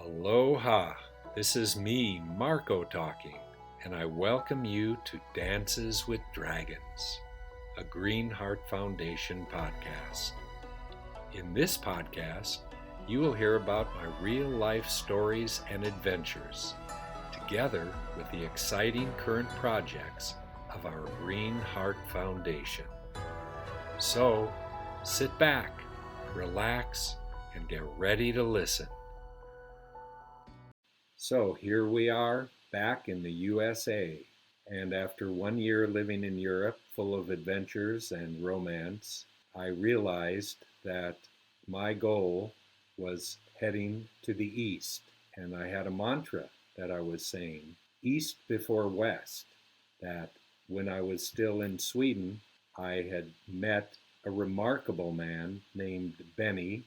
Aloha! This is me, MarkO, talking, and I welcome you to Dances with Dragons, a Green Heart Foundation podcast. In this podcast, you will hear about my real-life stories and adventures, together with the exciting current projects of our Green Heart Foundation. So, sit back, relax, and get ready to listen. So here we are back in the USA, and after 1 year living in Europe full of adventures and romance, I realized that my goal was heading to the east, and I had a mantra that I was saying, east before west, that when I was still in Sweden, I had met a remarkable man named Benny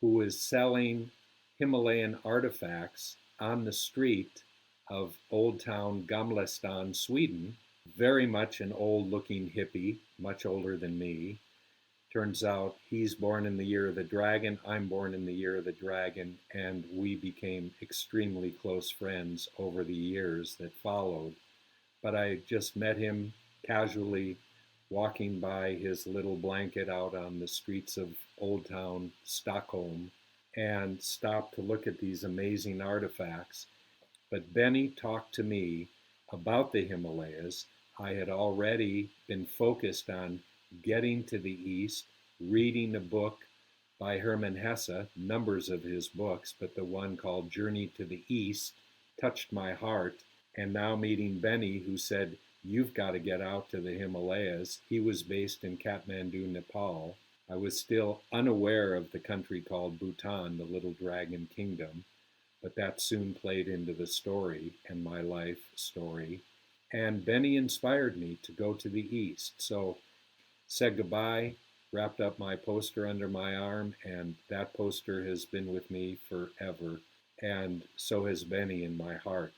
who was selling Himalayan artifacts on the street of Old Town Gamlestan, Sweden. Very much an old-looking hippie, much older than me. Turns out he's born in the year of the dragon, I'm born in the year of the dragon, and we became extremely close friends over the years that followed. But I just met him casually walking by his little blanket out on the streets of Old Town Stockholm, and stopped to look at these amazing artifacts. But Benny talked to me about the Himalayas. I had already been focused on getting to the east, reading a book by Hermann Hesse, numbers of his books, but the one called Journey to the East touched my heart. And now meeting Benny, who said, "You've got to get out to the Himalayas." He was based in Kathmandu, Nepal. I was still unaware of the country called Bhutan, the Little Dragon Kingdom, but that soon played into the story and my life story. And Benny inspired me to go to the east. So said goodbye, wrapped up my poster under my arm, and that poster has been with me forever. And so has Benny in my heart.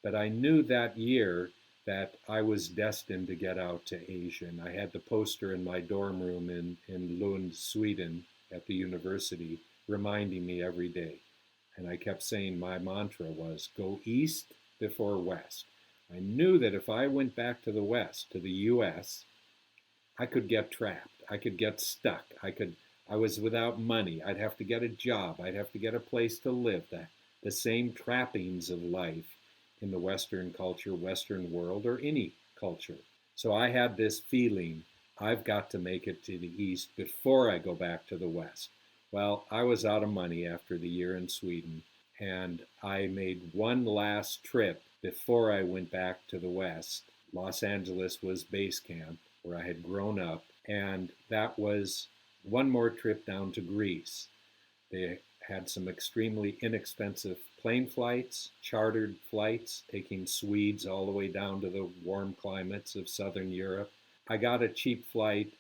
But I knew that year that I was destined to get out to Asia. And I had the poster in my dorm room in Lund, Sweden at the university, reminding me every day. And I kept saying my mantra was, go east before west. I knew that if I went back to the west, to the US, I could get trapped. I could get stuck. I was without money. I'd have to get a job. I'd have to get a place to live. The same trappings of life in the Western culture, Western world, or any culture. So I had this feeling, I've got to make it to the east before I go back to the west. Well, I was out of money after the year in Sweden, and I made one last trip before I went back to the west. Los Angeles was base camp where I had grown up, and that was one more trip down to Greece. They had some extremely inexpensive plane flights, chartered flights, taking Swedes all the way down to the warm climates of Southern Europe. I got a cheap flight,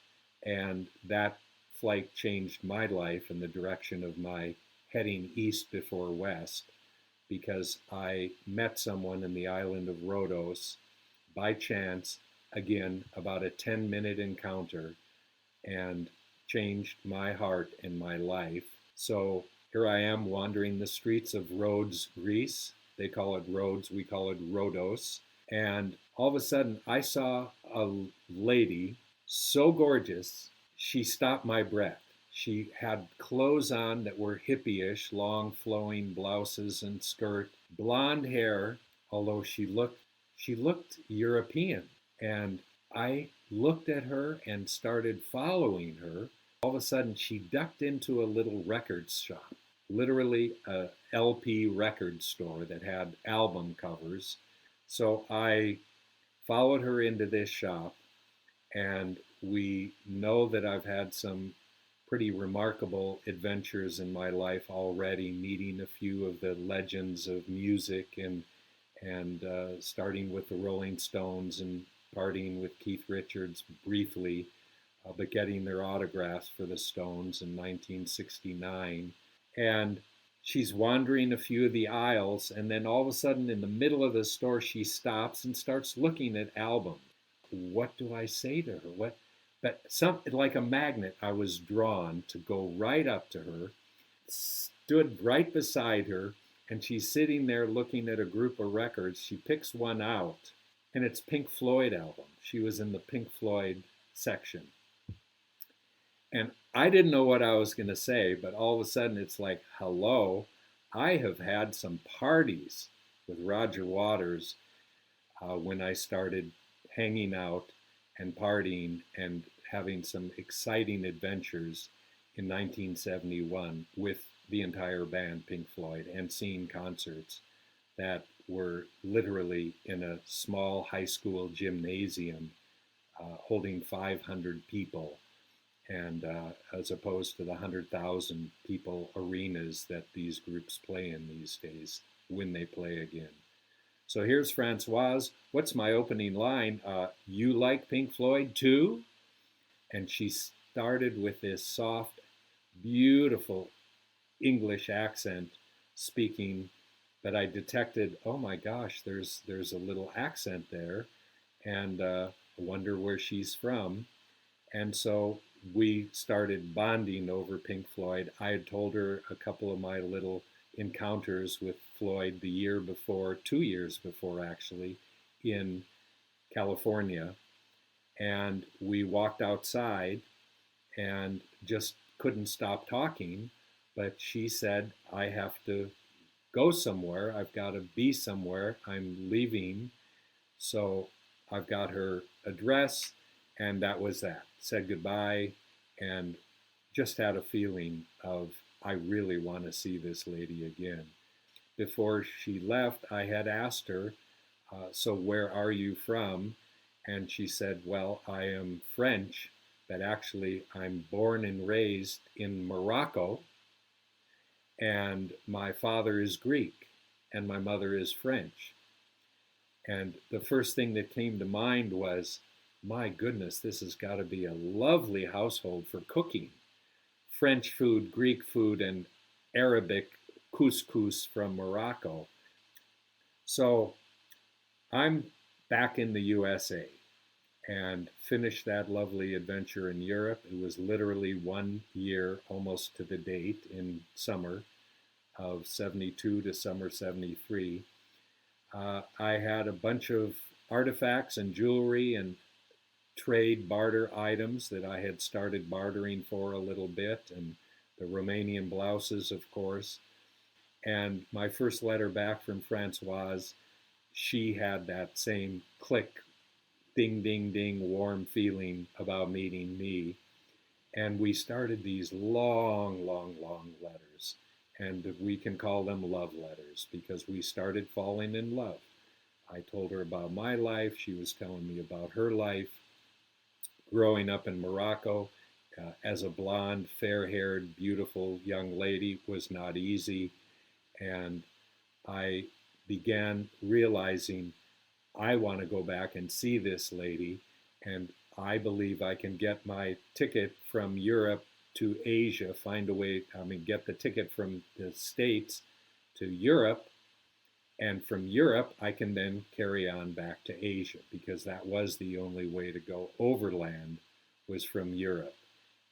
and that flight changed my life in the direction of my heading east before west, because I met someone in the island of Rhodos by chance, again, about a 10-minute encounter, and changed my heart and my life. So here I am wandering the streets of Rhodes, Greece. They call it Rhodes, we call it Rhodos. And all of a sudden I saw a lady so gorgeous, she stopped my breath. She had clothes on that were hippie-ish, long flowing blouses and skirt, blonde hair, although she looked European. And I looked at her and started following her. All of a sudden she ducked into a little record shop. Literally a LP record store that had album covers. So I followed her into this shop, and we know that I've had some pretty remarkable adventures in my life already, meeting a few of the legends of music and starting with the Rolling Stones and partying with Keith Richards briefly, but getting their autographs for the Stones in 1969. And she's wandering a few of the aisles, and then all of a sudden in the middle of the store she stops and starts looking at albums. What do I say to her? But like a magnet, I was drawn to go right up to her, stood right beside her, and she's sitting there looking at a group of records. She picks one out, and it's Pink Floyd album. She was in the Pink Floyd section. And I didn't know what I was going to say, but all of a sudden it's like, hello, I have had some parties with Roger Waters when I started hanging out and partying and having some exciting adventures in 1971 with the entire band Pink Floyd and seeing concerts that were literally in a small high school gymnasium holding 500 people, and as opposed to the 100,000 people arenas that these groups play in these days when they play again. So here's Francoise. What's my opening line? You like Pink Floyd too? And she started with this soft, beautiful English accent speaking that I detected, oh my gosh, there's a little accent there, and I wonder where she's from. And so we started bonding over Pink Floyd. I had told her a couple of my little encounters with Floyd the year before, 2 years before actually, in California. And we walked outside and just couldn't stop talking. But she said, I have to go somewhere. I've got to be somewhere. I'm leaving. So I've got her address, and that was that. Said goodbye, and just had a feeling of, I really want to see this lady again. Before she left, I had asked her, so where are you from? And she said, well, I am French, but actually I'm born and raised in Morocco, and my father is Greek, and my mother is French. And the first thing that came to mind was, my goodness, this has got to be a lovely household for cooking. French food, Greek food, and Arabic couscous from Morocco. So I'm back in the USA and finished that lovely adventure in Europe. It was literally 1 year, almost to the date, in summer of 72 to summer 73. I had a bunch of artifacts and jewelry and trade barter items that I had started bartering for a little bit, and the Romanian blouses, of course. And my first letter back from Francoise, she had that same click, ding, ding, ding, warm feeling about meeting me. And we started these long, long, long letters. And we can call them love letters because we started falling in love. I told her about my life. She was telling me about her life. Growing up in Morocco as a blonde, fair-haired, beautiful young lady was not easy. And I began realizing I want to go back and see this lady, and I believe I can get my ticket from Europe to Asia, find a way, get the ticket from the States to Europe, and from Europe I can then carry on back to Asia, because that was the only way to go overland, was from Europe.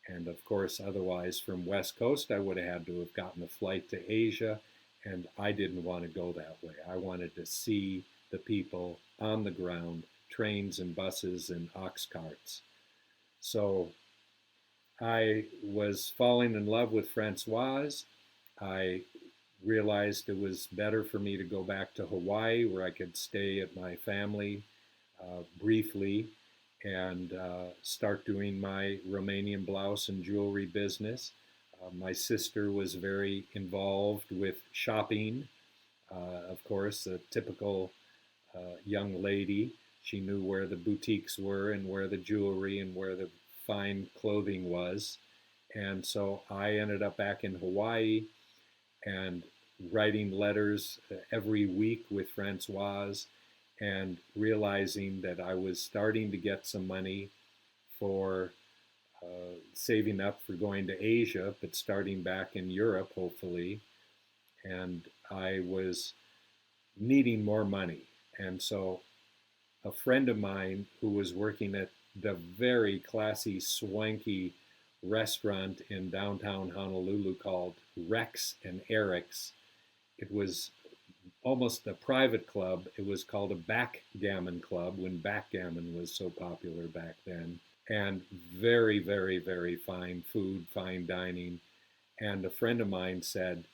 And of course, otherwise from West Coast, I would have had to have gotten a flight to Asia, and I didn't want to go that way. I wanted to see the people on the ground, trains and buses and ox carts. So I was falling in love with Francoise. I realized it was better for me to go back to Hawaii, where I could stay at my family briefly and start doing my Romanian blouse and jewelry business. My sister was very involved with shopping. Of course, a typical young lady. She knew where the boutiques were and where the jewelry and where the fine clothing was. And so I ended up back in Hawaii and writing letters every week with Francoise, and realizing that I was starting to get some money for saving up for going to Asia, but starting back in Europe, hopefully. And I was needing more money. And so a friend of mine who was working at the very classy, swanky restaurant in downtown Honolulu called Rex and Eric's it was almost a private club. It was called a backgammon club when backgammon was so popular back then. And very, very, very fine food, fine dining. And a friend of mine said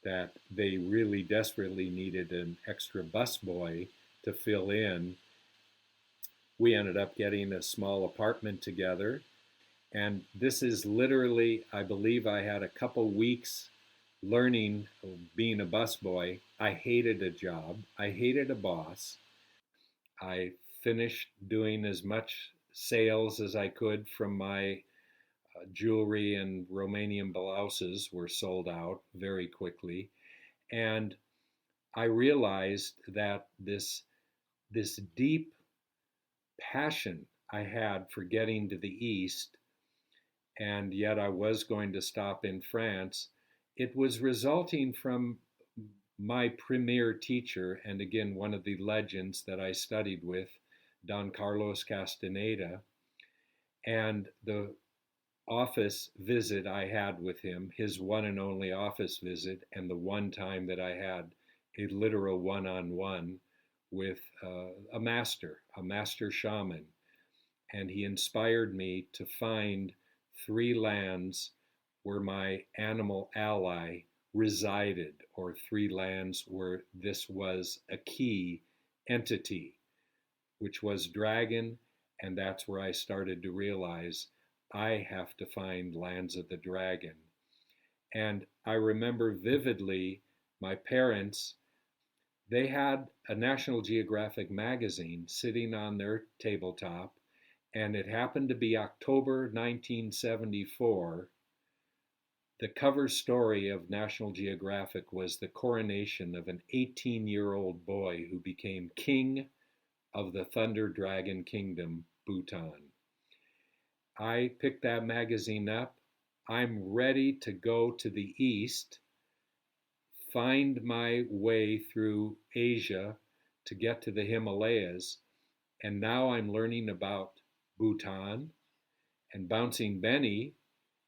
that they really desperately needed an extra busboy to fill in. We ended up getting a small apartment together. And this is literally, I believe I had a couple weeks learning being a busboy. I hated a job, I hated a boss. I finished doing as much sales as I could from my jewelry, and Romanian blouses were sold out very quickly. And I realized that this deep passion I had for getting to the East, and yet I was going to stop in France, it was resulting from my premier teacher, and again, one of the legends that I studied with, Don Carlos Castaneda, and the office visit I had with him, his one and only office visit, and the one time that I had a literal one on one with a master shaman. And he inspired me to find three lands where my animal ally resided, or three lands where this was a key entity, which was dragon. And that's where I started to realize I have to find lands of the dragon. And I remember vividly my parents, they had a National Geographic magazine sitting on their tabletop, and it happened to be October 1974. The cover story of National Geographic was the coronation of an 18-year-old boy who became king of the Thunder Dragon Kingdom, Bhutan. I picked that magazine up. I'm ready to go to the east, find my way through Asia to get to the Himalayas. And now I'm learning about Bhutan. And Bouncing Benny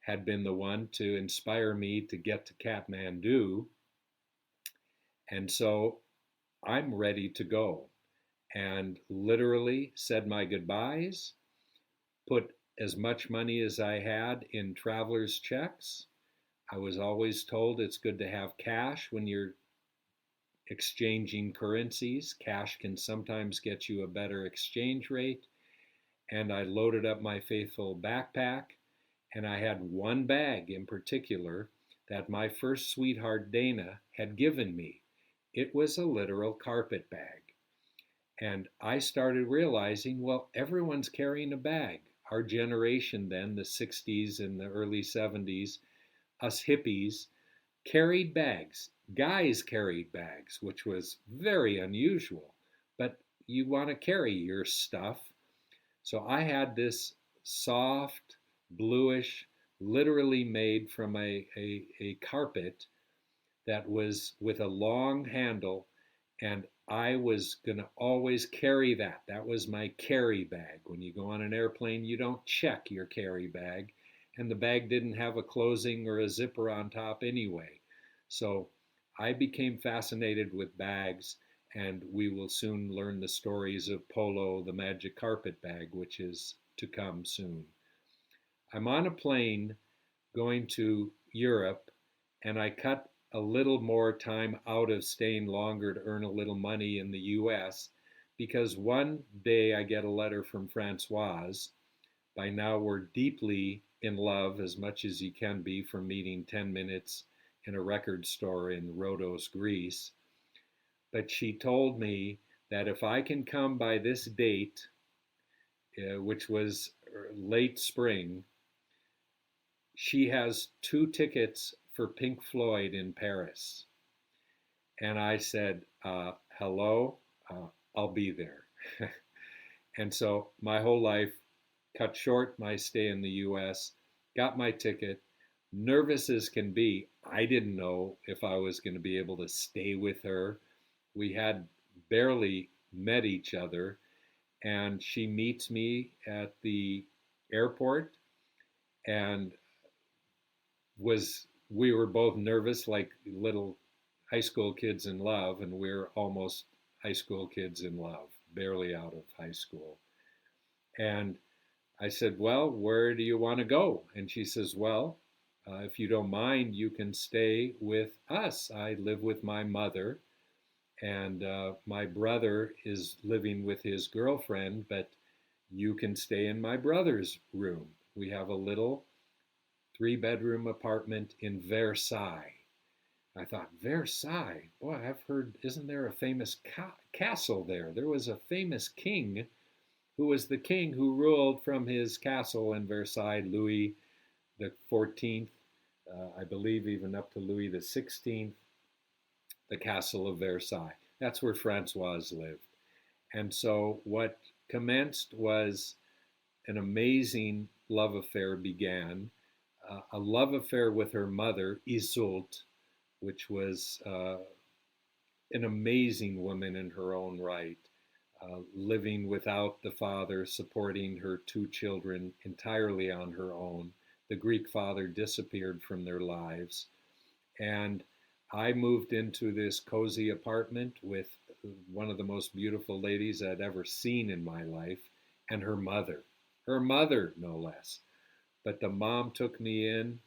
had been the one to inspire me to get to Kathmandu. And so I'm ready to go. And literally said my goodbyes, put as much money as I had in traveler's checks. I was always told it's good to have cash when you're exchanging currencies. Cash can sometimes get you a better exchange rate. And I loaded up my faithful backpack, and I had one bag in particular that my first sweetheart Dana had given me. It was a literal carpet bag. And I started realizing, well, everyone's carrying a bag. Our generation then, the 60s and the early 70s, us hippies, carried bags. Guys carried bags, which was very unusual. But you want to carry your stuff. So I had this soft, bluish, literally made from a carpet that was with a long handle, and I was going to always carry that. That was my carry bag. When you go on an airplane, you don't check your carry bag, and the bag didn't have a closing or a zipper on top anyway. So I became fascinated with bags, and we will soon learn the stories of Polo, the magic carpet bag, which is to come soon. I'm on a plane going to Europe, and I cut a little more time out of staying longer to earn a little money in the US, because one day I get a letter from Francoise. By now we're deeply in love, as much as you can be from meeting 10 minutes in a record store in Rhodos, Greece. But she told me that if I can come by this date, which was late spring, she has 2 tickets for Pink Floyd in Paris. And I said, hello, I'll be there. And so my whole life, cut short my stay in the US, got my ticket, nervous as can be. I didn't know if I was going to be able to stay with her. We had barely met each other, and she meets me at the airport, and we were both nervous like little high school kids in love, and we're almost high school kids in love, barely out of high school. And I said, well, where do you want to go? And she says, well, if you don't mind, you can stay with us. I live with my mother, and my brother is living with his girlfriend, but you can stay in my brother's room. We have a little 3-bedroom apartment in Versailles. I thought, Versailles? Boy, I've heard, isn't there a famous castle there? There was a famous king who was the king who ruled from his castle in Versailles, Louis the 14th, I believe even up to Louis the 16th, the castle of Versailles. That's where Francoise lived. And so what commenced was an amazing love affair began, a love affair with her mother, Isolde, which was an amazing woman in her own right, living without the father, supporting her 2 children entirely on her own. The Greek father disappeared from their lives. And I moved into this cozy apartment with one of the most beautiful ladies I'd ever seen in my life, and her mother, no less. But the mom took me in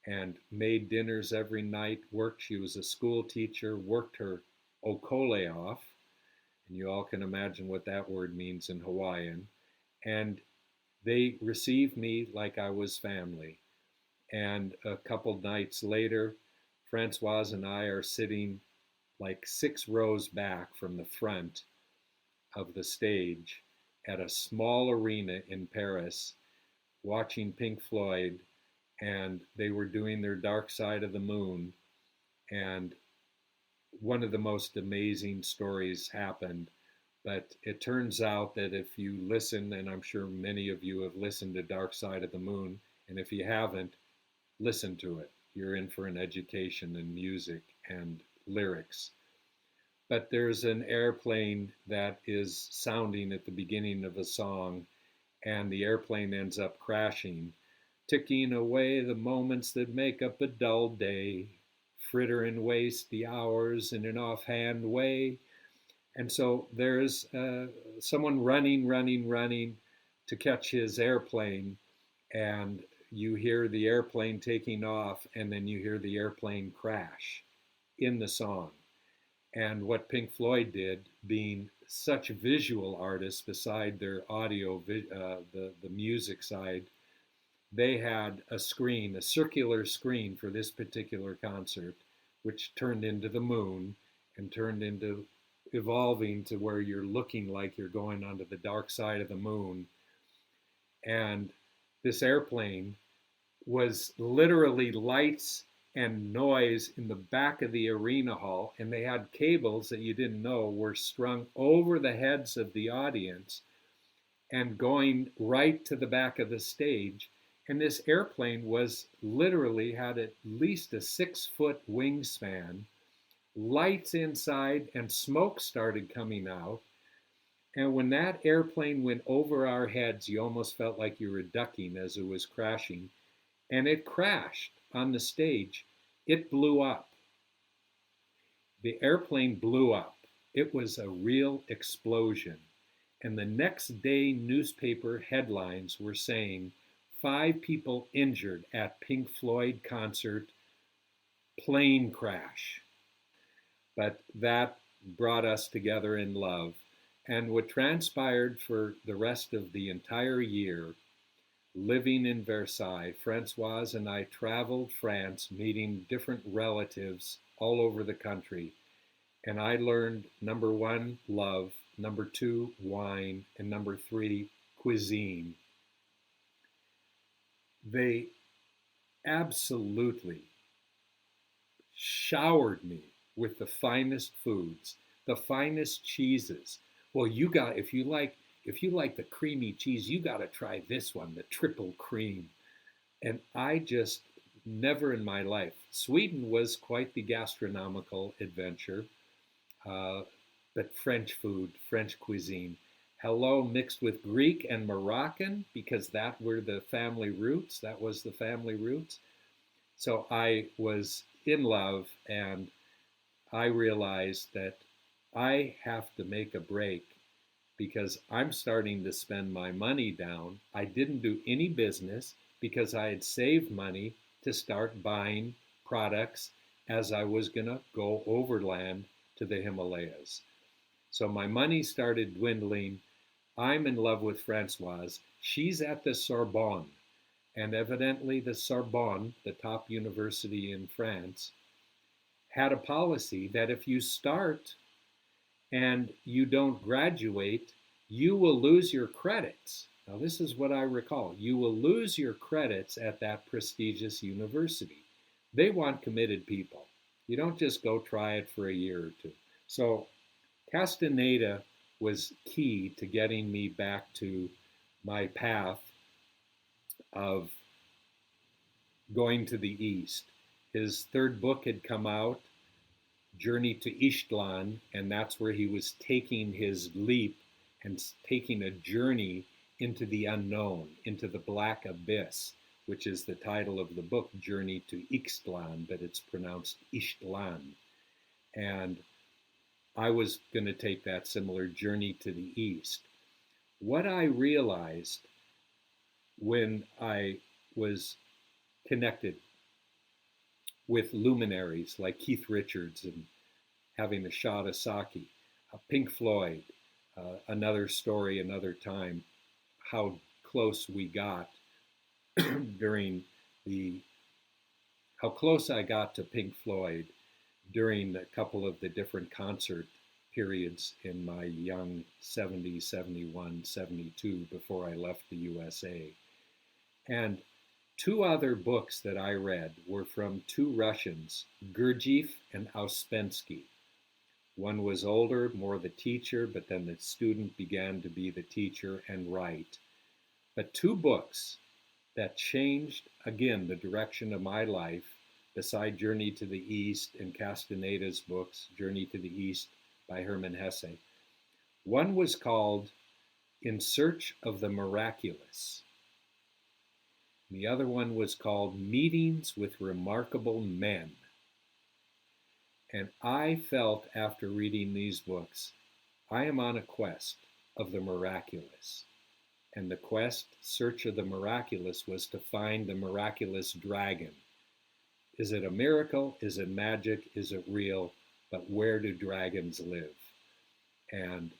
and made dinners every night, worked. She was a school teacher, worked her okole off, and you all can imagine what that word means in Hawaiian. And they received me like I was family. And a couple nights later, Francoise and I are sitting like 6 rows back from the front of the stage at a small arena in Paris, watching Pink Floyd, and they were doing their Dark Side of the Moon. And one of the most amazing stories happened. But it turns out that if you listen, and I'm sure many of you have listened to Dark Side of the Moon, and if you haven't, listen to it. You're in for an education in music and lyrics. But there's an airplane that is sounding at the beginning of a song, and the airplane ends up crashing, ticking away the moments that make up a dull day, fritter and waste the hours in an offhand way. And so there's someone running to catch his airplane, and you hear the airplane taking off, and then you hear the airplane crash in the song. And what Pink Floyd did, being such visual artists beside their audio, the music side, they had a screen, a circular screen for this particular concert, which turned into the moon and turned into evolving to where you're looking like you're going onto the dark side of the moon. And this airplane was literally lights and noise in the back of the arena hall, and they had cables that you didn't know were strung over the heads of the audience and going right to the back of the stage. And this airplane was literally had at least a 6-foot wingspan, lights inside, and smoke started coming out. And when that airplane went over our heads, you almost felt like you were ducking as it was crashing. And it crashed on the stage. It blew up. The airplane blew up. It was a real explosion. And the next day, newspaper headlines were saying 5 people injured at Pink Floyd concert, plane crash. But that brought us together in love. And what transpired for the rest of the entire year, living in Versailles, Francoise and I traveled France, meeting different relatives all over the country. And I learned, number 1, love, number 2, wine, and number 3, cuisine. They absolutely showered me with the finest foods, the finest cheeses. Well, if you like the creamy cheese, you got to try this one, the triple cream. And I just never in my life. Sweden was quite the gastronomical adventure, but French food, French cuisine. Hello, mixed with Greek and Moroccan, because that were the family roots. That was the family roots. So I was in love, and I realized that I have to make a break because I'm starting to spend my money down. I didn't do any business because I had saved money to start buying products as I was going to go overland to the Himalayas. So my money started dwindling. I'm in love with Francoise. She's at the Sorbonne. And evidently, the Sorbonne, the top university in France, had a policy that if you start and you don't graduate, you will lose your credits. Now, this is what I recall. You will lose your credits at that prestigious university. They want committed people. You don't just go try it for a year or two. So, Castaneda was key to getting me back to my path of going to the east. His third book had come out, Journey to Ishtlan, and that's where he was taking his leap and taking a journey into the unknown, into the black abyss, which is the title of the book, Journey to Ixtlan, but it's pronounced Ishtlan. And I was going to take that similar journey to the east. What I realized when I was connected with luminaries like Keith Richards and having a shot of sake, Pink Floyd, another story, another time, how close we got during the, how close I got to Pink Floyd during a couple of the different concert periods in my young 70, 71, 72 before I left the USA. And two other books that I read were from two Russians, Gurdjieff and Ouspensky. One was older, more the teacher, but then the student began to be the teacher and write. But two books that changed, again, the direction of my life, beside Journey to the East and Castaneda's books, Journey to the East by Hermann Hesse. One was called In Search of the Miraculous. The other one was called Meetings with Remarkable Men. And I felt after reading these books, I am on a quest of the miraculous. And the quest, search of the miraculous, was to find the miraculous dragon. Is it a miracle? Is it magic? Is it real? But where do dragons live? And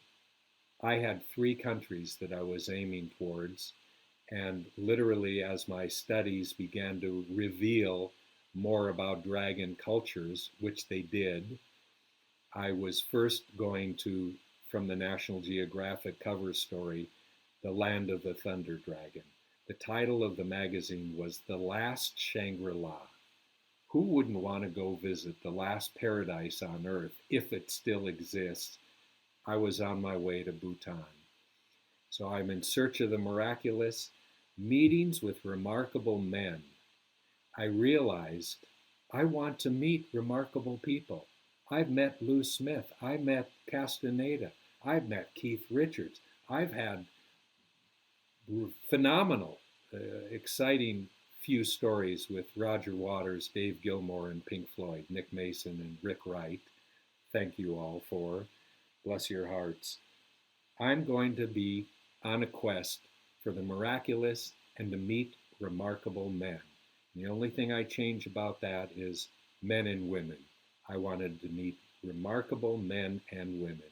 I had 3 countries that I was aiming towards. And literally, as my studies began to reveal more about dragon cultures, which they did, I was first going to, from the National Geographic cover story, The Land of the Thunder Dragon. The title of the magazine was The Last Shangri-La. Who wouldn't want to go visit the last paradise on earth if it still exists? I was on my way to Bhutan. So I'm in search of the miraculous, meetings with remarkable men. I realized I want to meet remarkable people. I've met Lou Smith. I met Castaneda. I've met Keith Richards. I've had phenomenal, exciting few stories with Roger Waters, Dave Gilmour, and Pink Floyd, Nick Mason and Rick Wright. Thank you all for. Bless your hearts. I'm going to be on a quest for the miraculous and to meet remarkable men. The only thing I change about that is men and women. I wanted to meet remarkable men and women.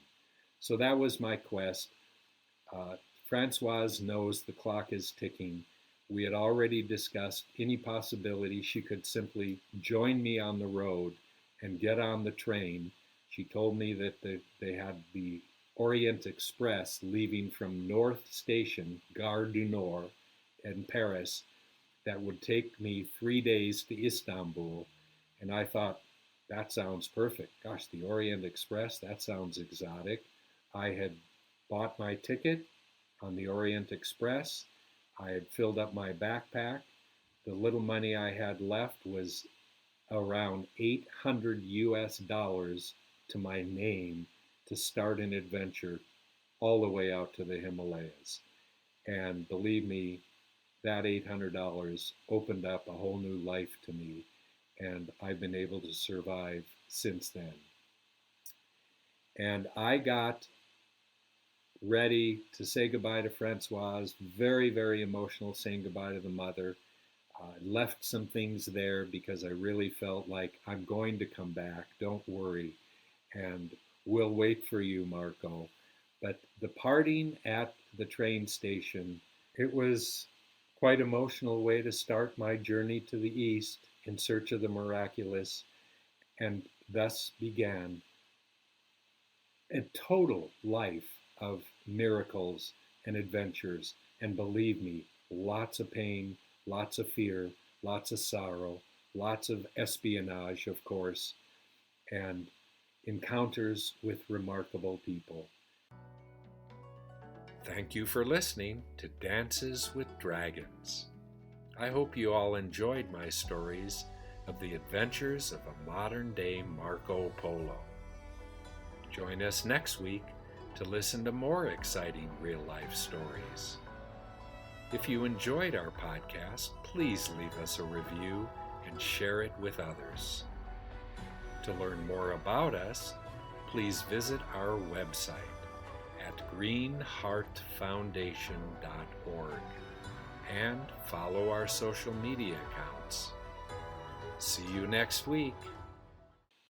So that was my quest. Francoise knows the clock is ticking. We had already discussed any possibility she could simply join me on the road and get on the train. She told me that they had the Orient Express leaving from North Station, Gare du Nord, in Paris, that would take me 3 days to Istanbul. And I thought, that sounds perfect. Gosh, the Orient Express, that sounds exotic. I had bought my ticket on the Orient Express. I had filled up my backpack. The little money I had left was around $800 to my name to start an adventure all the way out to the Himalayas. And believe me, that $800 opened up a whole new life to me, and I've been able to survive since then. And I got ready to say goodbye to Francois. Very, very emotional saying goodbye to the mother. Left some things there because I really felt like I'm going to come back. Don't worry. And we'll wait for you, MarkO. But the parting at the train station, it was quite an emotional way to start my journey to the East in search of the miraculous, and thus began a total life of miracles and adventures. And believe me, lots of pain, lots of fear, lots of sorrow, lots of espionage, of course, and encounters with remarkable people. Thank you for listening to Dances with Dragons. I hope you all enjoyed my stories of the adventures of a modern-day Marco Polo. Join us next week to listen to more exciting real-life stories. If you enjoyed our podcast, please leave us a review and share it with others. To learn more about us, please visit our website at greenheartfoundation.org and follow our social media accounts. See you next week.